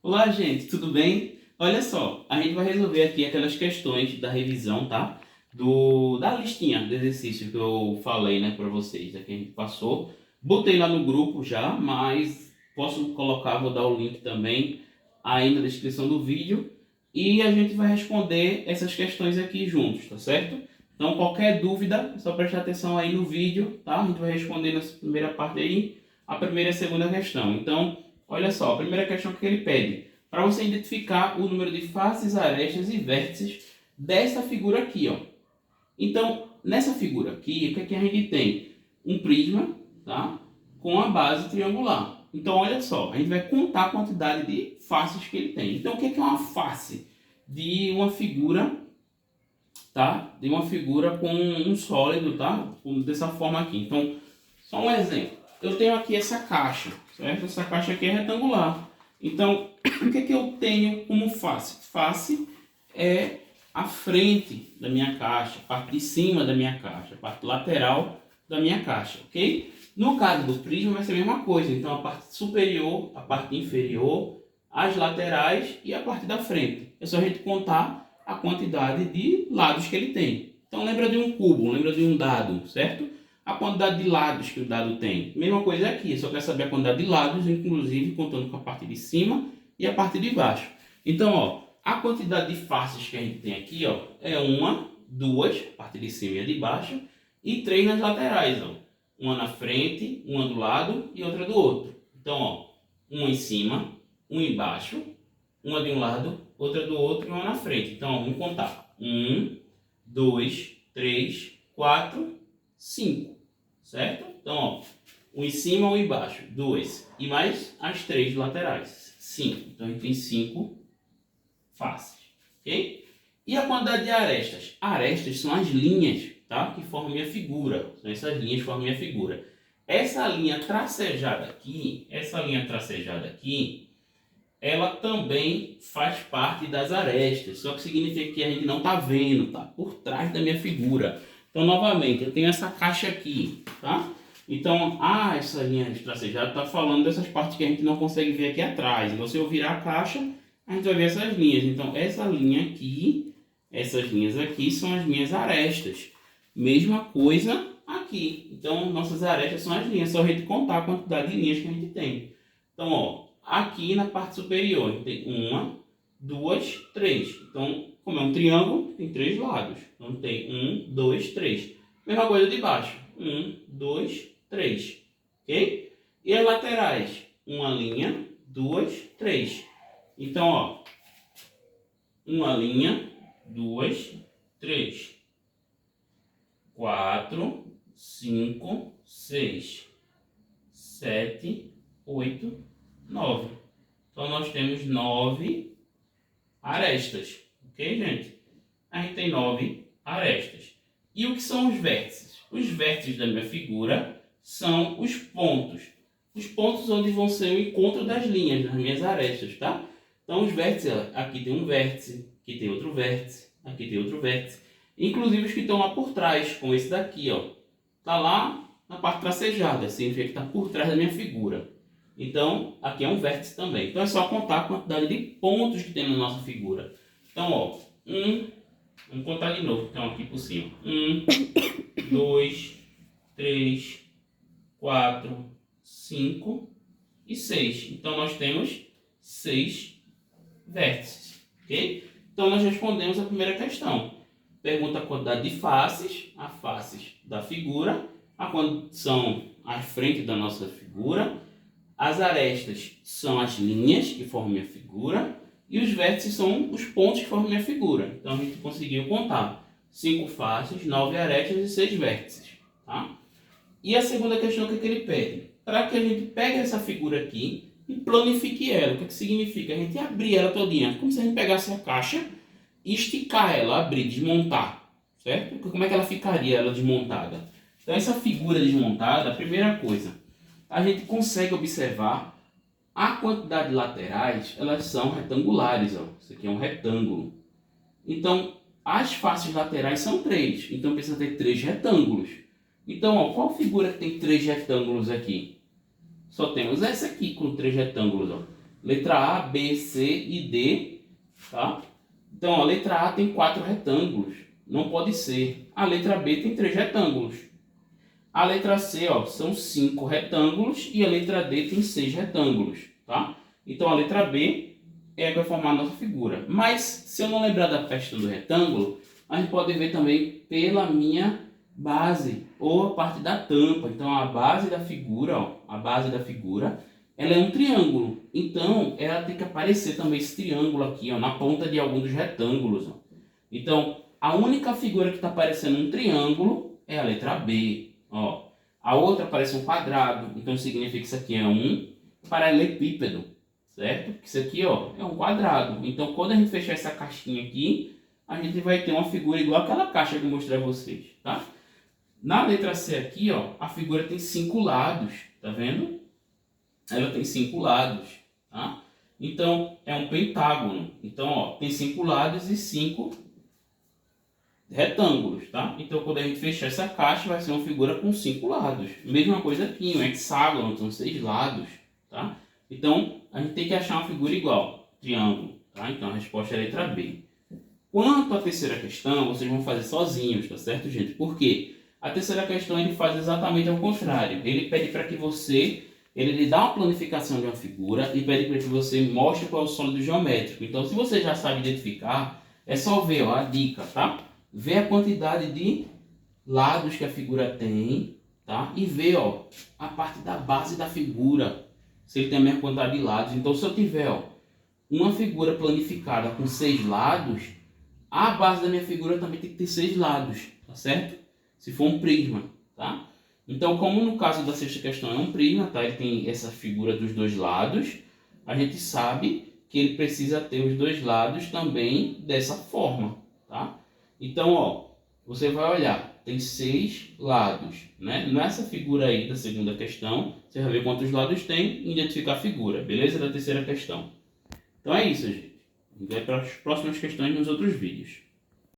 Olá, gente, tudo bem? Olha só, a gente vai resolver aqui aquelas questões da revisão, tá? Da listinha de exercício que eu falei, né, para vocês, que a gente passou. Botei lá no grupo já, mas posso colocar, vou dar o link também aí na descrição do vídeo. E a gente vai responder essas questões aqui juntos, tá certo? Então, qualquer dúvida, é só prestar atenção aí no vídeo, tá? A gente vai responder nessa primeira parte aí, a primeira e a segunda questão. Então, olha só, a primeira questão que ele pede, para você identificar o número de faces, arestas e vértices dessa figura aqui, ó. Então, nessa figura aqui, o que é que a gente tem? Um prisma, tá? Com a base triangular. Então, olha só, a gente vai contar a quantidade de faces que ele tem. Então, o que é uma face? De uma figura, tá? De uma figura com um sólido, tá? Dessa forma aqui. Então, só um exemplo. Eu tenho aqui essa caixa, certo? Essa caixa aqui é retangular. Então, o que é que eu tenho como face? Face é a frente da minha caixa, a parte de cima da minha caixa, a parte lateral da minha caixa, ok? No caso do prisma vai ser a mesma coisa. Então, a parte superior, a parte inferior, as laterais e a parte da frente. É só a gente contar a quantidade de lados que ele tem. Então, lembra de um cubo, lembra de um dado, certo? A quantidade de lados que o dado tem. Mesma coisa aqui, só quer saber a quantidade de lados, inclusive contando com a parte de cima e a parte de baixo. Então, ó, a quantidade de faces que a gente tem aqui, ó, é uma, duas, a parte de cima e a de baixo, e três nas laterais, ó. Uma na frente, uma do lado e outra do outro. Então, ó, uma em cima, uma embaixo, uma de um lado, outra do outro e uma na frente. Então, ó, vamos contar. 1, 2, 3, 4, 5. Certo? Então, ó, um em cima, um embaixo, 2. E mais as três laterais, 5. Então, a gente tem 5 faces. Ok? E a quantidade de arestas? Arestas são as linhas, tá? Que formam minha figura. São essas linhas que formam minha figura. Essa linha tracejada aqui, ela também faz parte das arestas. Só que significa que a gente não está vendo, tá? Por trás da minha figura. Então, novamente, eu tenho essa caixa aqui, tá? Então, essa linha tracejada está falando dessas partes que a gente não consegue ver aqui atrás. Então, se eu virar a caixa, a gente vai ver essas linhas. Então, essa linha aqui, essas linhas aqui são as minhas arestas. Mesma coisa aqui. Então, nossas arestas são as linhas. Só a gente contar a quantidade de linhas que a gente tem. Então, ó, aqui na parte superior, a gente tem uma, duas, três. Então, como é um triângulo, tem três lados. Então, tem 1, 2, 3. Mesma coisa de baixo. 1, 2, 3. Ok? E as laterais? Uma linha, duas, três. Então, ó, uma linha, duas, três, 4, 5, 6, 7, 8, 9. Então, nós temos 9 arestas. Ok, gente? A gente tem 9 arestas. E o que são os vértices? Os vértices da minha figura são os pontos. Os pontos onde vão ser o encontro das linhas, das minhas arestas, tá? Então, os vértices, aqui tem um vértice, aqui tem outro vértice, aqui tem outro vértice. Inclusive os que estão lá por trás, como esse daqui, ó. Tá lá na parte tracejada, significa que está por trás da minha figura. Então, aqui é um vértice também. Então, é só contar a quantidade de pontos que tem na nossa figura. Então, ó, vamos contar de novo, então aqui por cima. 1, 2, 3, 4, 5 e 6. Então, nós temos 6 vértices, ok? Então, nós respondemos a primeira questão. Pergunta a quantidade de faces, as faces da figura, a quando são a frente da nossa figura. As arestas são as linhas que formam minha figura e os vértices são os pontos que formam minha figura. Então, a gente conseguiu contar 5 faces, 9 arestas e 6 vértices, tá? E a segunda questão que ele pede? Para que a gente pegue essa figura aqui e planifique ela. O que significa? A gente abrir ela todinha, como se a gente pegasse a caixa e esticar ela, abrir, desmontar, certo? Como é que ela ficaria, ela desmontada? Então, essa figura desmontada, a primeira coisa, a gente consegue observar a quantidade de laterais, elas são retangulares, ó. Isso aqui é um retângulo. Então, as faces laterais são 3, então precisa ter 3 retângulos. Então, ó, qual figura que tem 3 retângulos aqui? Só temos essa aqui com 3 retângulos, ó. Letra A, B, C e D, tá? Então, a letra A tem 4 retângulos, não pode ser. A letra B tem 3 retângulos. A letra C, ó, são 5 retângulos e a letra D tem 6 retângulos, tá? Então, a letra B é a que vai formar a nossa figura. Mas, se eu não lembrar da questão do retângulo, a gente pode ver também pela minha base, ou a parte da tampa. Então, a base da figura, ó, a base da figura, ela é um triângulo. Então, ela tem que aparecer também esse triângulo aqui, ó, na ponta de algum dos retângulos, ó. Então, a única figura que está aparecendo um triângulo é a letra B, ó. A outra aparece um quadrado, então significa que isso aqui é um paralelepípedo, certo? Porque isso aqui, ó, é um quadrado. Então, quando a gente fechar essa caixinha aqui, a gente vai ter uma figura igual àquela caixa que eu mostrei a vocês, tá? Na letra C aqui, ó, a figura tem 5 lados, tá vendo? Ela tem 5 lados, tá? Então, é um pentágono. Então, ó, tem 5 lados e 5 retângulos, tá? Então, quando a gente fechar essa caixa, vai ser uma figura com 5 lados. Mesma coisa aqui, um hexágono, são 6 lados, tá? Então, a gente tem que achar uma figura igual, triângulo, tá? Então, a resposta é a letra B. Quanto à terceira questão, vocês vão fazer sozinhos, tá certo, gente? Por quê? A terceira questão ele faz exatamente ao contrário. Ele pede para que você, ele lhe dá uma planificação de uma figura e pede para que você mostre qual é o sólido geométrico. Então, se você já sabe identificar, é só ver, ó, a dica, tá? Ver a quantidade de lados que a figura tem, tá? E ver, ó, a parte da base da figura, se ele tem a mesma quantidade de lados. Então, se eu tiver, ó, uma figura planificada com 6 lados, a base da minha figura também tem que ter 6 lados, tá certo? Se for um prisma, tá? Então, como no caso da sexta questão é um prisma, tá? Ele tem essa figura dos 2 lados, a gente sabe que ele precisa ter os 2 lados também dessa forma, tá? Então, ó, você vai olhar, tem 6 lados, né? Nessa figura aí da segunda questão, você vai ver quantos lados tem e identificar a figura, beleza? Da terceira questão. Então é isso, gente. A gente vai para as próximas questões nos outros vídeos.